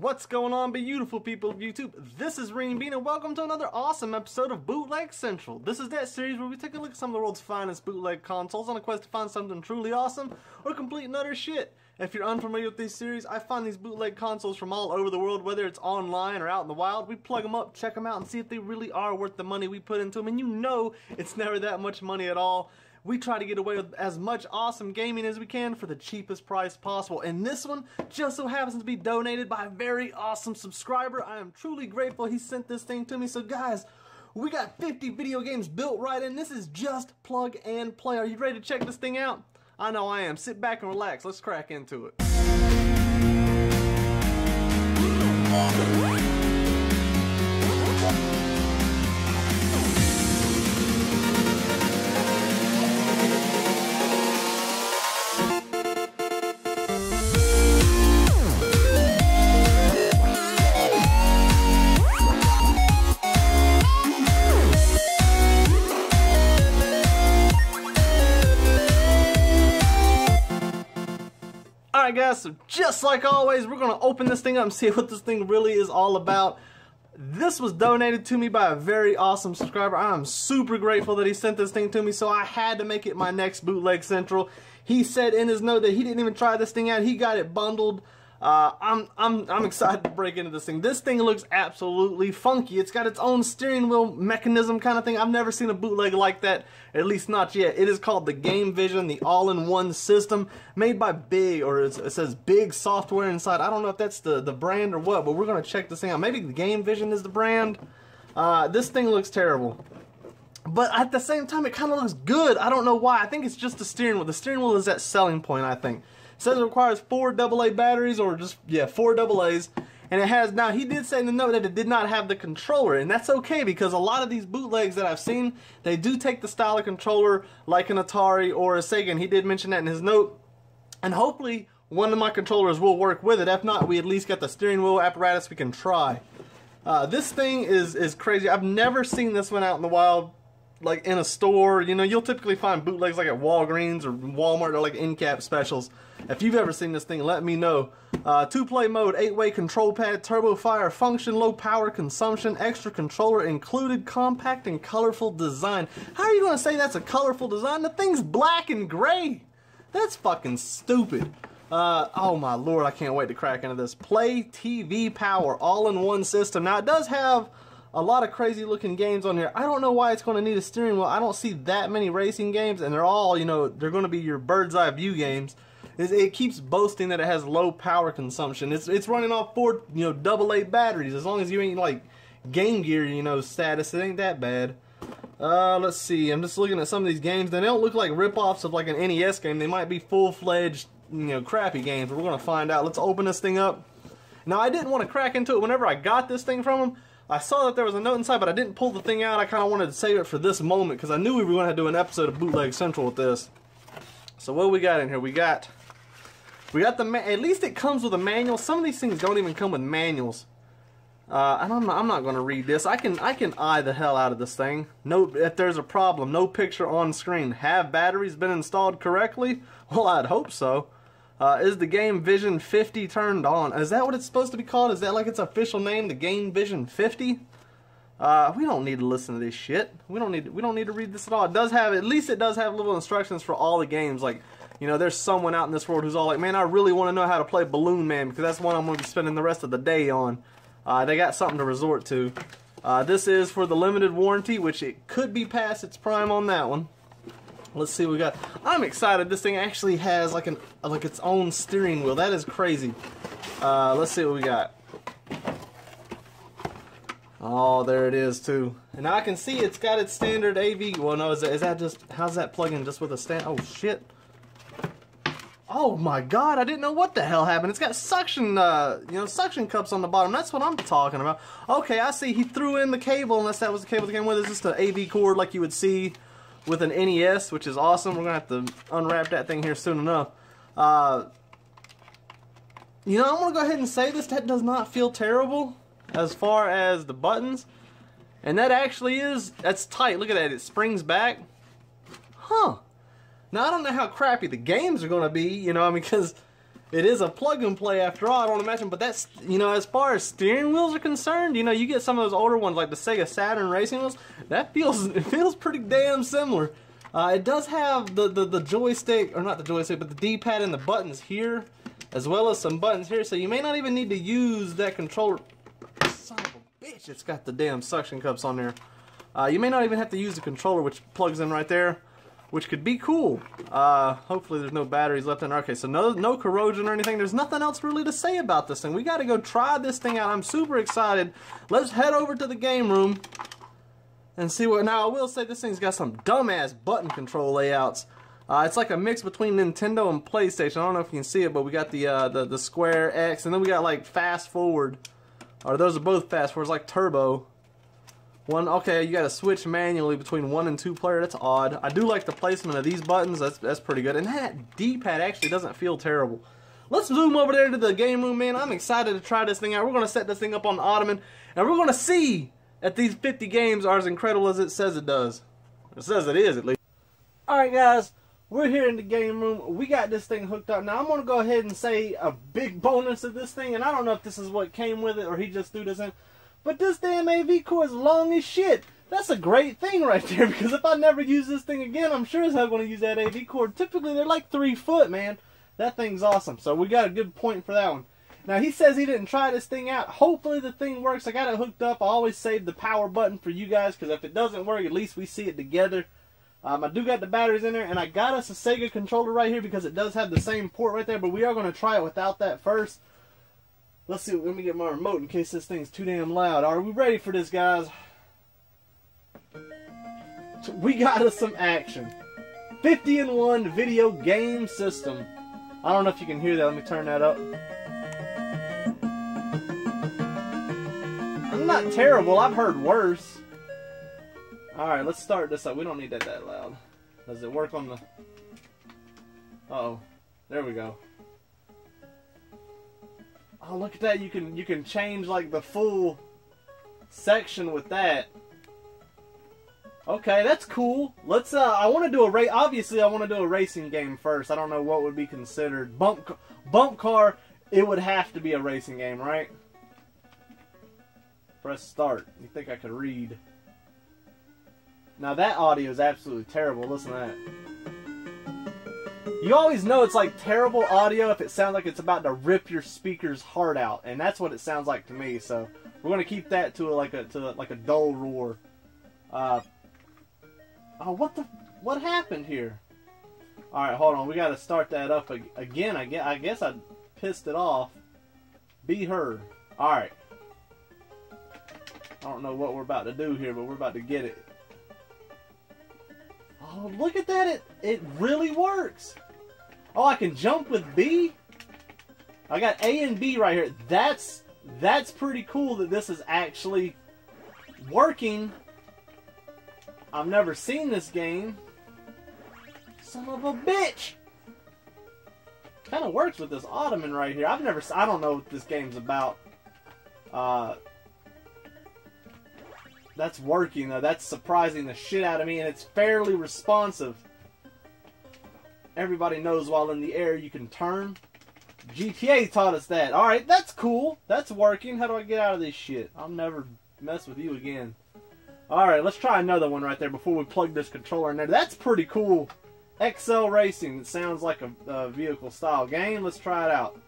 What's going on, beautiful people of YouTube? This is Renebean and welcome to another awesome episode of Bootleg Central. This is that series where we take a look at some of the world's finest bootleg consoles on a quest to find something truly awesome or complete and utter shit. If you're unfamiliar with this series, I find these bootleg consoles from all over the world, whether it's online or out in the wild. We plug them up, check them out, and see if they really are worth the money we put into them. And you know it's never that much money at all. We try to get away with as much awesome gaming as we can for the cheapest price possible. And this one just so happens to be donated by a very awesome subscriber. I am truly grateful he sent this thing to me. So guys, we got 50 video games built right in. This is just plug and play. Are you ready to check this thing out? I know I am. Sit back and relax. Let's crack into it. Alright guys, so just like always, we're going to open this thing up and see what this thing really is all about. This was donated to me by a very awesome subscriber. I am super grateful that he sent this thing to me, so I had to make it my next Bootleg Central. He said in his note that he didn't even try this thing out. He got it bundled. I'm excited to break into this thing. This thing looks absolutely funky. It's got its own steering wheel mechanism kind of thing. I've never seen a bootleg like that, at least not yet. It is called the Game Vision, the all-in-one system, made by Big, or it says Big Software inside. I don't know if that's the brand or what, but we're going to check this thing out. Maybe the Game Vision is the brand. This thing looks terrible. But at the same time, it kind of looks good. I don't know why. I think it's just the steering wheel. The steering wheel is that selling point, I think. It says it requires 4 AA batteries, or just, yeah, 4 AA's. And it has, now he did say in the note that it did not have the controller, and that's okay because a lot of these bootlegs that I've seen, they do take the style of controller like an Atari or a Sega, and he did mention that in his note. And hopefully one of my controllers will work with it. If not, we at least got the steering wheel apparatus we can try. This thing is crazy. I've never seen this one out in the wild, like in a store. You know, you'll typically find bootlegs like at Walgreens or Walmart or like end cap specials. If you've ever seen this thing, let me know. 2-play mode, 8-way control pad, turbo fire function, low power consumption, extra controller included, compact and colorful design. How are you going to say that's a colorful design? The thing's black and gray. That's fucking stupid. Oh my lord, I can't wait to crack into this. Play TV power, all-in-one system. Now it does have a lot of crazy looking games on here. I don't know why it's going to need a steering wheel. I don't see that many racing games, and they're all, you know, they're going to be your bird's eye view games. It keeps boasting that it has low power consumption. It's running off 4, you know, AA batteries. As long as you ain't like Game Gear, you know, status, it ain't that bad. Let's see. I'm just looking at some of these games. They don't look like rip-offs of like an NES game. They might be full-fledged, you know, crappy games. But we're gonna find out. Let's open this thing up. Now I didn't want to crack into it whenever I got this thing from him. I saw that there was a note inside, but I didn't pull the thing out. I kind of wanted to save it for this moment because I knew we were going to do an episode of Bootleg Central with this. So what do we got in here? We got the at least it comes with a manual. Some of these things don't even come with manuals. And I'm not going to read this. I can eye the hell out of this thing. No, if there's a problem, no picture on screen. Have batteries been installed correctly? Well, I'd hope so. Is the Game Vision 50 turned on? Is that what it's supposed to be called? Is that like its official name, the Game Vision 50? We don't need to listen to this shit. We don't need to read this at all. It does have, at least it does have little instructions for all the games. Like, you know, there's someone out in this world who's all like, man, I really want to know how to play Balloon Man because that's one I'm going to be spending the rest of the day on. They got something to resort to. This is for the limited warranty, which it could be past its prime on that one. Let's see what we got. I'm excited. This thing actually has like its own steering wheel. That is crazy. Let's see what we got. Oh, there it is too. And now I can see it's got its standard AV. Well, no, is that just, how's that plug in just with a stand? Oh shit. Oh my god, I didn't know what the hell happened. It's got suction, you know, suction cups on the bottom. That's what I'm talking about. Okay, I see. He threw in the cable, unless that was the cable that came with it. It's just an AV cord like you would see with an NES, which is awesome. We're going to have to unwrap that thing here soon enough. You know, I'm going to go ahead and say this. That does not feel terrible as far as the buttons. And that actually is, that's tight. Look at that. It springs back. Huh. Now, I don't know how crappy the games are going to be, you know, I mean, because it is a plug and play after all, I don't imagine, but that's, you know, as far as steering wheels are concerned, you know, you get some of those older ones like the Sega Saturn racing wheels, it feels pretty damn similar. It does have the joystick, or not the joystick, but the D-pad and the buttons here, as well as some buttons here, so you may not even need to use that controller. Son of a bitch, it's got the damn suction cups on there. You may not even have to use the controller, which plugs in right there, which could be cool. Hopefully there's no batteries left in there. Okay, so no corrosion or anything. There's nothing else really to say about this thing. We got to go try this thing out. I'm super excited. Let's head over to the game room and see what... Now, I will say this thing's got some dumbass button control layouts. It's like a mix between Nintendo and PlayStation. I don't know if you can see it, but we got the square X, and then we got like fast forward. Or those are both fast forwards, like turbo. One, okay, you got to switch manually between 1 and 2 player. That's odd. I do like the placement of these buttons. That's pretty good. And that D-pad actually doesn't feel terrible. Let's zoom over there to the game room, man. I'm excited to try this thing out. We're going to set this thing up on the ottoman, and we're going to see if these 50 games are as incredible as it says it does. It says it is, at least. Alright, guys. We're here in the game room. We got this thing hooked up. Now, I'm going to go ahead and say a big bonus of this thing, and I don't know if this is what came with it or he just threw this in. But this damn AV cord is long as shit. That's a great thing right there, because if I never use this thing again, I'm sure as hell going to use that AV cord. Typically, they're like 3 foot, man. That thing's awesome. So we got a good point for that one. Now, he says he didn't try this thing out. Hopefully the thing works. I got it hooked up. I always save the power button for you guys, because if it doesn't work, at least we see it together. I do got the batteries in there, and I got us a Sega controller right here because it does have the same port right there, but we are going to try it without that first. Let's see, let me get my remote in case this thing's too damn loud. Are we ready for this, guys? We got us some action. 50-in-1 video game system. I don't know if you can hear that. Let me turn that up. I'm not terrible. I've heard worse. Alright, let's start this up. We don't need that loud. Does it work on the... Uh-oh. There we go. Oh, look at that. You can change like the full section with that. Okay, that's cool. Let's I want to do a obviously I want to do a racing game first. I don't know what would be considered bump car. It would have to be a racing game, right? Press start. You think I could read? Now that audio is absolutely terrible. Listen to that. You always know it's like terrible audio if it sounds like it's about to rip your speaker's heart out, and that's what it sounds like to me. So we're gonna keep that to like a dull roar. Oh, what happened here? All right, hold on. We got to start that up again. I guess I pissed it off. Be heard. All right. I don't know what we're about to do here, but we're about to get it. Oh, look at that. It really works. Oh, I can jump with B? I got A and B right here. That's pretty cool that this is actually working. I've never seen this game. Son of a bitch! Kind of works with this ottoman right here. I don't know what this game's about. That's working though. That's surprising the shit out of me, and it's fairly responsive. Everybody knows while in the air you can turn. GTA taught us that. Alright, that's cool. That's working. How do I get out of this shit? I'll never mess with you again. Alright, let's try another one right there before we plug this controller in there. That's pretty cool. XL Racing. It sounds like a vehicle style game. Let's try it out.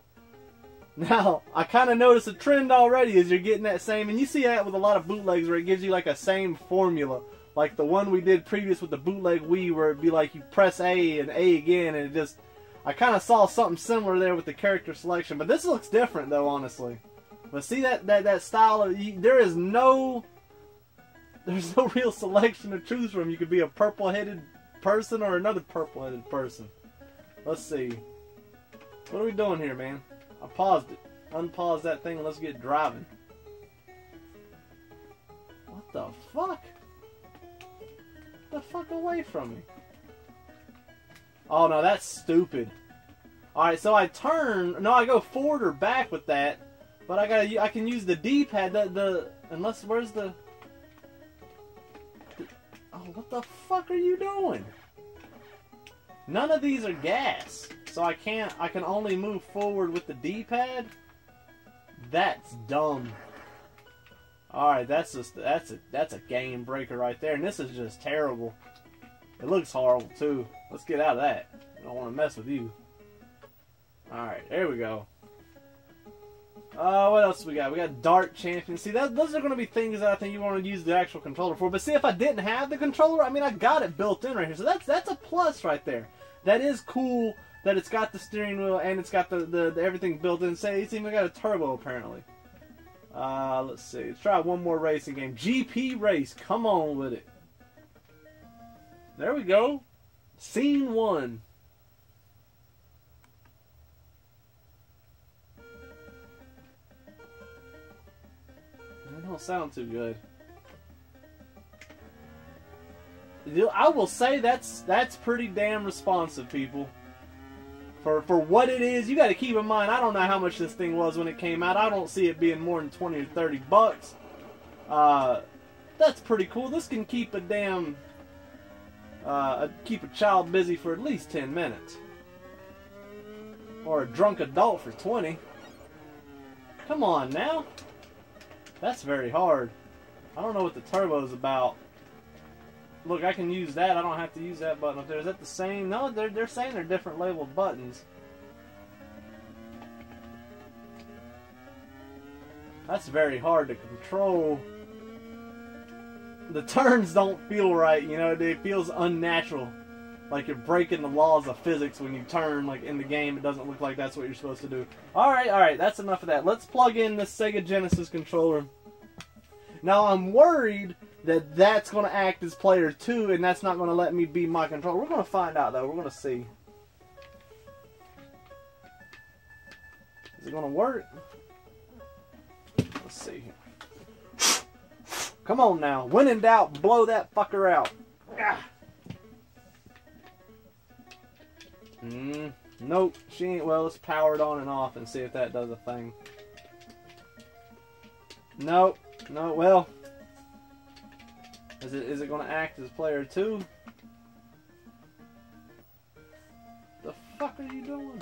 Now, I kind of noticed a trend already as you're getting that same, and you see that with a lot of bootlegs where it gives you like a same formula. Like the one we did previous with the bootleg Wii where it'd be like you press A and A again, and it just... I kind of saw something similar there with the character selection, but this looks different though, honestly. But see that style of... There's no real selection to choose from. You could be a purple-headed person or another purple-headed person. Let's see. What are we doing here, man? I paused it. Unpause that thing and let's get driving. What the fuck? Get the fuck away from me. Oh no, that's stupid. Alright, so I turn. No, I go forward or back with that. But I can use the D-pad. Unless, where's the... Oh, what the fuck are you doing? None of these are gas. So I can only move forward with the D-pad? That's dumb. Alright, that's a game breaker right there, and this is just terrible. It looks horrible too. Let's get out of that. I don't want to mess with you. Alright, there we go. What else we got? We got Dart Champion. See, those are going to be things that I think you want to use the actual controller for. But see, if I didn't have the controller, I mean, I got it built in right here. So that's a plus right there. That is cool that it's got the steering wheel and it's got the everything built in. Say, it's even got a turbo apparently. Let's see. Let's try one more racing game. GP Race. Come on with it. There we go. Scene 1. That don't sound too good. I will say that's pretty damn responsive, people. For what it is, you got to keep in mind, I don't know how much this thing was when it came out. I don't see it being more than 20 or 30 bucks. That's pretty cool. This can keep a damn keep a child busy for at least 10 minutes. Or a drunk adult for 20. Come on now. That's very hard. I don't know what the turbo's about. Look, I can use that. I don't have to use that button up there. Is that the same? No, they're saying they're different labeled buttons. That's very hard to control. The turns don't feel right, you know. It feels unnatural. Like you're breaking the laws of physics when you turn, like in the game. It doesn't look like that's what you're supposed to do. Alright, that's enough of that. Let's plug in this Sega Genesis controller. Now, I'm worried that that's going to act as player 2, and that's not going to let me be my controller. We're going to find out, though. We're going to see. Is it going to work? Let's see. Come on now. When in doubt, blow that fucker out. Ah. Nope. She ain't. Well, let's power it on and off and see if that does a thing. Nope. No, well. Is it going to act as player 2? The fuck are you doing?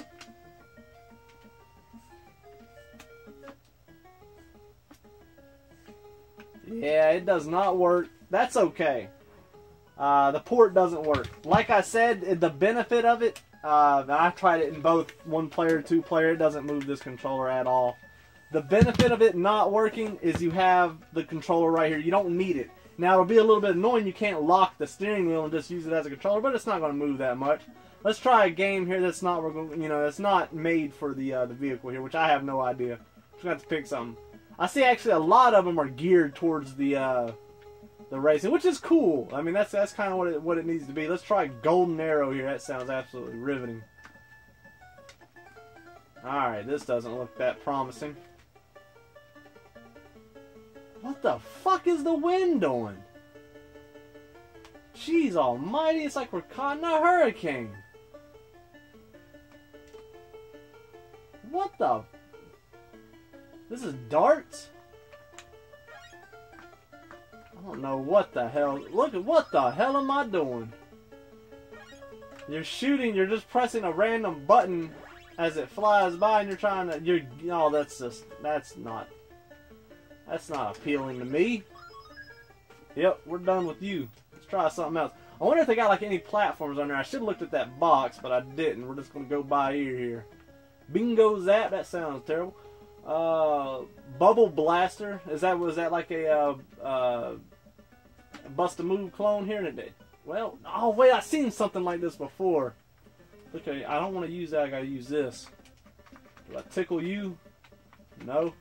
Yeah, it does not work. That's okay. The port doesn't work. Like I said, the benefit of it, I tried it in both 1-player, 2-player. It doesn't move this controller at all. The benefit of it not working is you have the controller right here. You don't need it. Now, it'll be a little bit annoying. You can't lock the steering wheel and just use it as a controller, but it's not going to move that much. Let's try a game here that's not, that's not made for the vehicle here, which I have no idea. I'm just going to have to pick something. I see actually a lot of them are geared towards the racing, which is cool. I mean, that's kind of what it needs to be. Let's try Golden Arrow here. That sounds absolutely riveting. All right, this doesn't look that promising. What the fuck is the wind doing? Jeez almighty, it's like we're caught in a hurricane. What the? This is darts? I don't know what the hell. Look at what the hell am I doing? You're shooting, you're just pressing a random button as it flies by and you're trying to, no, that's not appealing to me. Yep, we're done with you. Let's try something else. I wonder if they got like any platforms on there. I should have looked at that box, but I didn't. We're just going to go by ear here. Bingo Zap, that sounds terrible. Bubble Blaster. Was that like a Bust a Move clone here today? Well, oh wait, I've seen something like this before. Okay, I don't want to use that. I got to use this. Do I tickle you? No.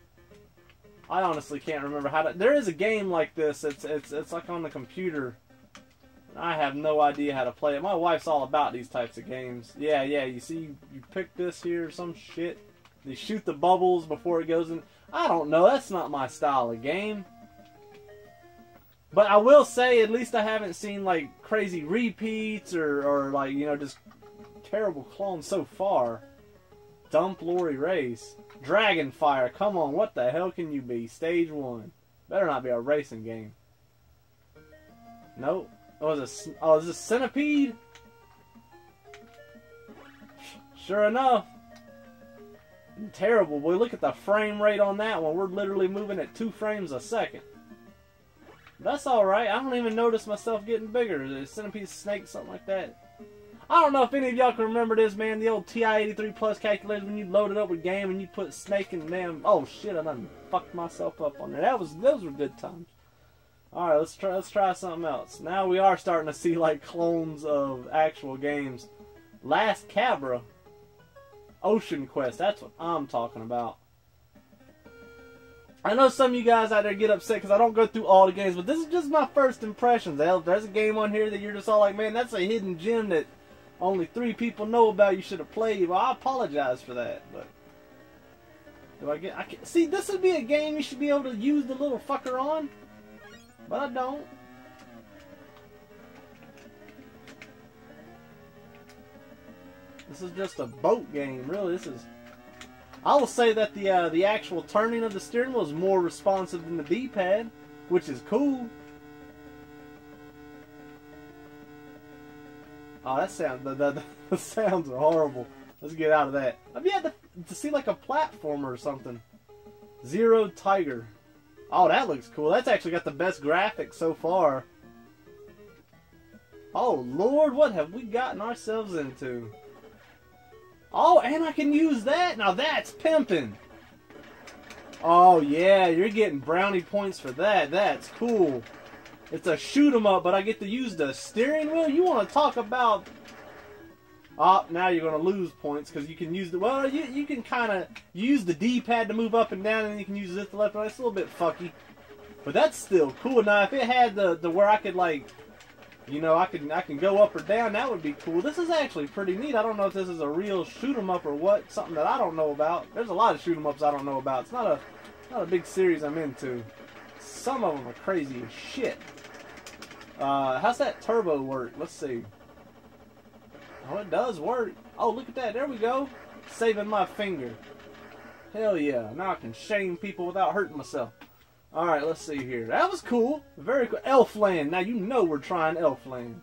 I honestly can't remember how to. There is a game like this. It's like on the computer. I have no idea how to play it. My wife's all about these types of games. Yeah. You see, you pick this here, some shit. You shoot the bubbles before it goes in. I don't know. That's not my style of game. But I will say, at least I haven't seen like crazy repeats or like, just terrible clones so far. Dump Lorry Race. Dragonfire. Come on, what the hell can you be? Stage 1. Better not be a racing game. Nope. Oh, is this Centipede? Sure enough. Terrible, boy. Look at the frame rate on that one. We're literally moving at 2 frames a second. That's alright. I don't even notice myself getting bigger. The centipede snake, something like that. I don't know if any of y'all can remember this, man. The old TI-83 Plus calculators when you load it up with game and you put snake and damn... Oh, shit, I done fucked myself up on there. Those were good times. Alright, let's try something else. Now we are starting to see, like, clones of actual games. Last Cabra. Ocean Quest. That's what I'm talking about. I know some of you guys out there get upset because I don't go through all the games, but this is just my first impressions. There's a game on here that you're just all like, man, that's a hidden gem that only 3 people know about. You should have played. Well, I apologize for that, but see, this would be a game you should be able to use the little fucker on, but I don't. This is just a boat game, really. I will say that the actual turning of the steering wheel is more responsive than the D-pad, which is cool. Oh, that sounds horrible. Let's get out of that. Have you had to see like a platformer or something? Zero Tiger. Oh, that looks cool. That's actually got the best graphics so far. Oh Lord, what have we gotten ourselves into? Oh, and I can use that. Now that's pimping. Oh yeah, you're getting brownie points for that. That's cool. It's a shoot 'em up, but I get to use the steering wheel. You want to talk about? Oh, now you're gonna lose points because you can use the. Well, you can kind of use the D-pad to move up and down, and you can use this to left and right. It's a little bit fucky, but that's still cool. Now, if it had the where I could like, you know, I can go up or down, that would be cool. This is actually pretty neat. I don't know if this is a real shoot 'em up or what. Something that I don't know about. There's a lot of shoot 'em ups I don't know about. It's not a big series I'm into. Some of them are crazy as shit. How's that turbo work? Let's see. Oh, it does work. Oh, look at that. There we go. Saving my finger. Hell yeah. Now I can shame people without hurting myself. Alright, let's see here. That was cool. Very cool. Elfland. Now you know we're trying Elfland.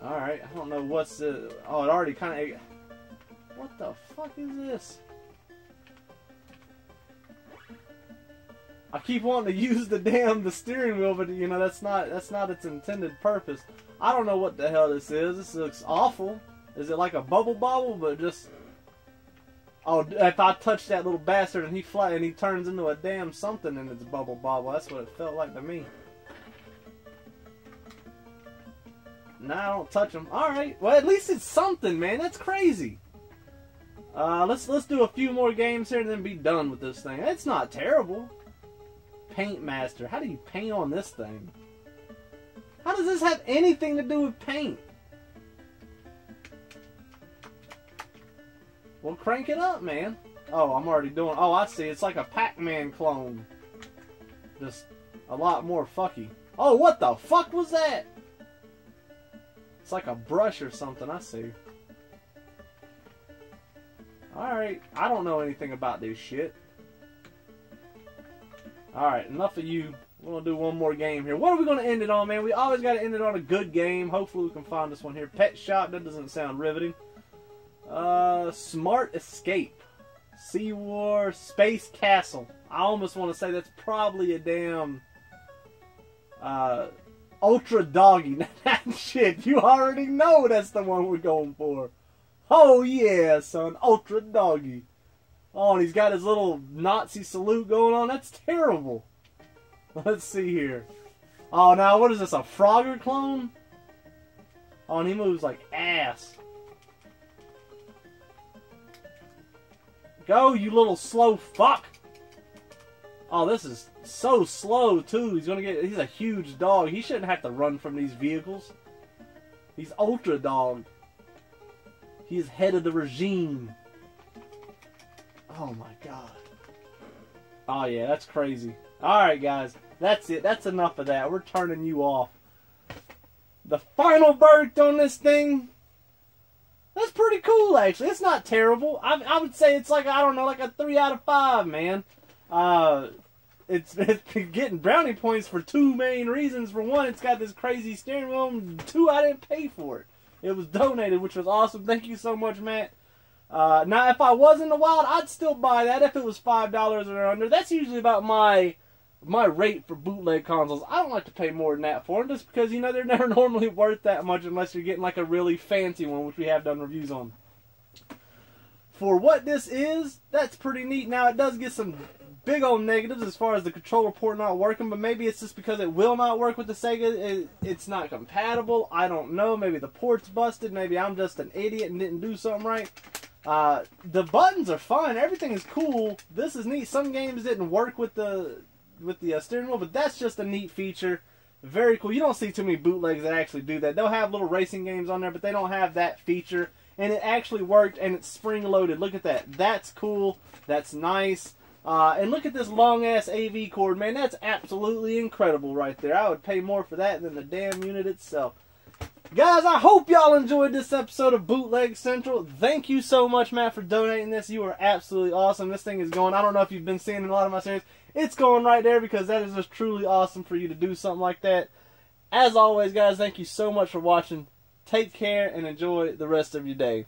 Alright, I don't know what's the... Oh, it already kind of... What the fuck is this? I keep wanting to use the steering wheel, but you know that's not its intended purpose. I don't know what the hell this is. This looks awful. Is it like a bubble bobble, but just... Oh, if I touch that little bastard and he turns into a damn something and it's bubble bobble. That's what it felt like to me. Nah, I don't touch them. All right. Well, at least it's something, man. That's crazy. Let's do a few more games here and then be done with this thing. It's not terrible. Paint Master. How do you paint on this thing? How does this have anything to do with paint? Well, crank it up, man. Oh, I'm already doing... Oh, I see. It's like a Pac-Man clone. Just a lot more fucky. Oh, what the fuck was that? It's like a brush or something. I see. Alright. I don't know anything about this shit. Alright, enough of you. We're going to do one more game here. What are we going to end it on, man? We always got to end it on a good game. Hopefully we can find this one here. Pet Shop. That doesn't sound riveting. Smart Escape. Sea War. Space Castle. I almost want to say that's probably a damn... Ultra Doggy. That shit, you already know that's the one we're going for. Oh yeah, son. Ultra Doggy. Oh, and he's got his little Nazi salute going on. That's terrible. Let's see here. Oh, now what is this? A Frogger clone? Oh, and he moves like ass. Go, you little slow fuck. Oh, this is so slow, too. He's a huge dog. He shouldn't have to run from these vehicles. He's Ultra Dog. He's head of the regime. Oh my god. Oh yeah, that's crazy. Alright guys, that's it. That's enough of that. We're turning you off. The final verdict on this thing, that's pretty cool actually. It's not terrible. I would say it's like, I don't know, like a 3 out of 5, man. it's getting brownie points for two main reasons. For one, it's got this crazy steering wheel, and two, I didn't pay for it. It was donated, which was awesome. Thank you so much, Matt. Now, if I was in the wild, I'd still buy that if it was $5 or under. That's usually about my rate for bootleg consoles. I don't like to pay more than that for them, just because, you know, they're never normally worth that much unless you're getting like a really fancy one, which we have done reviews on. For what this is, that's pretty neat. Now, it does get some big old negatives as far as the controller port not working, but maybe it's just because it will not work with the Sega. It's not compatible. I don't know. Maybe the port's busted. Maybe I'm just an idiot and didn't do something right. The buttons are fine. Everything is cool. This is neat. Some games didn't work with the steering wheel, but that's just a neat feature. Very cool. You don't see too many bootlegs that actually do that. They'll have little racing games on there, but they don't have that feature. And it actually worked, and it's spring-loaded. Look at that. That's cool. That's nice. And look at this long-ass AV cord, man. That's absolutely incredible right there. I would pay more for that than the damn unit itself. Guys, I hope y'all enjoyed this episode of Bootleg Central. Thank you so much, Matt, for donating this. You are absolutely awesome. This thing is going, I don't know if you've been seeing in a lot of my series. It's going right there because that is just truly awesome for you to do something like that. As always, guys, thank you so much for watching. Take care and enjoy the rest of your day.